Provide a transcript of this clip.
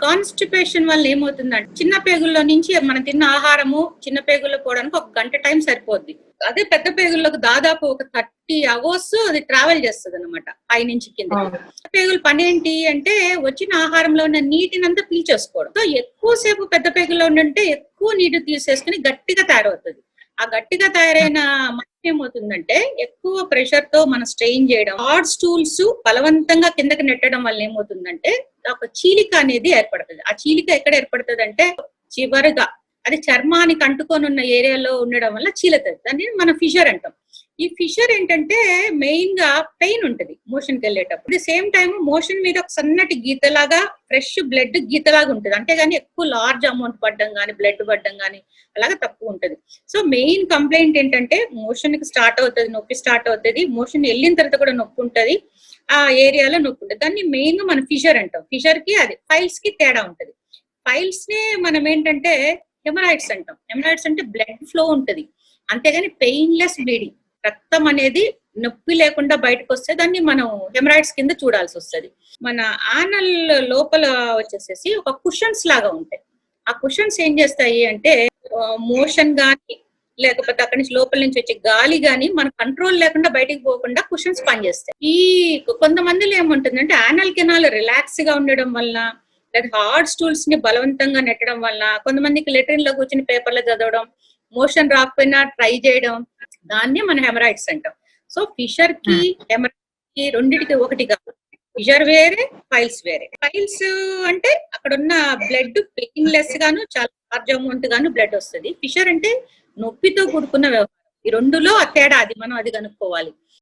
Constipation వల్ల ఏమవుతుందంటే చిన్న పేగుల్లో నుంచి మనం తిన్న ఆహారము చిన్న పేగుల్లో పోవడానికి ఒక గంట టైం సరిపోద్ది. అదే పెద్ద పేగుల్లోకి దాదాపు ఒక 30 అవర్స్ అది ట్రావెల్ చేస్తుంది అనమాట పై నుంచి కిందకి. పేగుల పని ఏంటి అంటే వచ్చిన ఆహారంలో ఉన్న నీటినంతా పీల్చేసుకోవడం. సో ఎక్కువసేపు పెద్ద పేగుల్లో ఉండంటే ఎక్కువ నీటి తీసేసుకుని గట్టిగా తయారవుతుంది. ఆ గట్టిగా తయారైన ఏమవుతుందంటే ఎక్కువ ప్రెషర్ తో మనం స్ట్రెయిన్ చేయడం, హార్డ్ స్టూల్స్ బలవంతంగా కిందకి నెట్టడం వల్ల ఏమవుతుందంటే ఒక చీలిక అనేది ఏర్పడుతుంది. ఆ చీలిక ఎక్కడ ఏర్పడుతుంది అంటే చివరిగా అది చర్మానికి అంటుకొని ఉన్న ఏరియాలో ఉండడం వల్ల చీలుతుంది. దాన్ని మనం ఫిషర్ అంటాం. ఈ ఫిషర్ ఏంటంటే మెయిన్ గా పెయిన్ ఉంటది మోషన్ కి వెళ్ళేటప్పుడు. సేమ్ టైం మోషన్ మీద ఒక సన్నటి గీతలాగా ఫ్రెష్ బ్లడ్ గీతలాగా ఉంటుంది. అంతేగాని ఎక్కువ లార్జ్ అమౌంట్ పడ్డం గానీ బ్లడ్ పడ్డం గానీ అలాగా తక్కువ ఉంటది. సో మెయిన్ కంప్లైంట్ ఏంటంటే మోషన్ కి స్టార్ట్ అవుతుంది, నొప్పి స్టార్ట్ అవుతుంది. మోషన్ వెళ్ళిన తర్వాత కూడా నొప్పి ఉంటది, ఆ ఏరియాలో నొప్పి ఉంటుంది. దాన్ని మెయిన్ గా మనం ఫిషర్ అంటాం. ఫిషర్ కి అది ఫైల్స్ కి తేడా ఉంటది. ఫైల్స్ ని మనం ఏంటంటే హెమరాయిడ్స్ అంటాం. హెమరాయిడ్స్ అంటే బ్లడ్ ఫ్లో ఉంటది, అంతేగాని పెయిన్లెస్ బ్లీడింగ్, రక్తం అనేది నొప్పి లేకుండా బయటకు వస్తే దాన్ని మనం హెమరాయిడ్స్ కింద చూడాల్సి వస్తుంది. మన ఆనల్ లోపల వచ్చేసేసి ఒక కుషన్స్ లాగా ఉంటాయి. ఆ కుషన్స్ ఏం చేస్తాయి అంటే మోషన్ గానీ లేకపోతే అక్కడి నుంచి లోపల నుంచి వచ్చే గాలి గానీ మన కంట్రోల్ లేకుండా బయటికి పోకుండా కుషన్స్ పనిచేస్తాయి. ఈ కొంతమందిలో ఏముంటుందంటే ఆనల్ కెనాల్ రిలాక్స్ గా ఉండడం వల్ల లేదా హార్డ్ స్టూల్స్ ని బలవంతంగా నెట్టడం వల్ల, కొంతమందికి లెట్రిన్ లో కూర్చుని పేపర్లో చదవడం, మోషన్ రాకపోయినా ట్రై చేయడం, దాన్ని మనం హెమరాయిడ్స్ అంటాం. సో ఫిషర్ కి హెమరాయిడ్స్ కి రెండిటికి ఒకటి కాదు. ఫిషర్ వేరే, ఫైల్స్ వేరే. ఫైల్స్ అంటే అక్కడ ఉన్న బ్లడ్ పెయిన్లెస్ గాను చాలా లార్జ్ అమౌంట్ గాను బ్లడ్ వస్తుంది. ఫిషర్ అంటే నొప్పితో కూడుకున్న వ్యవహారం. ఈ రెండులో తేడా అది మనం అది కనుక్కోవాలి.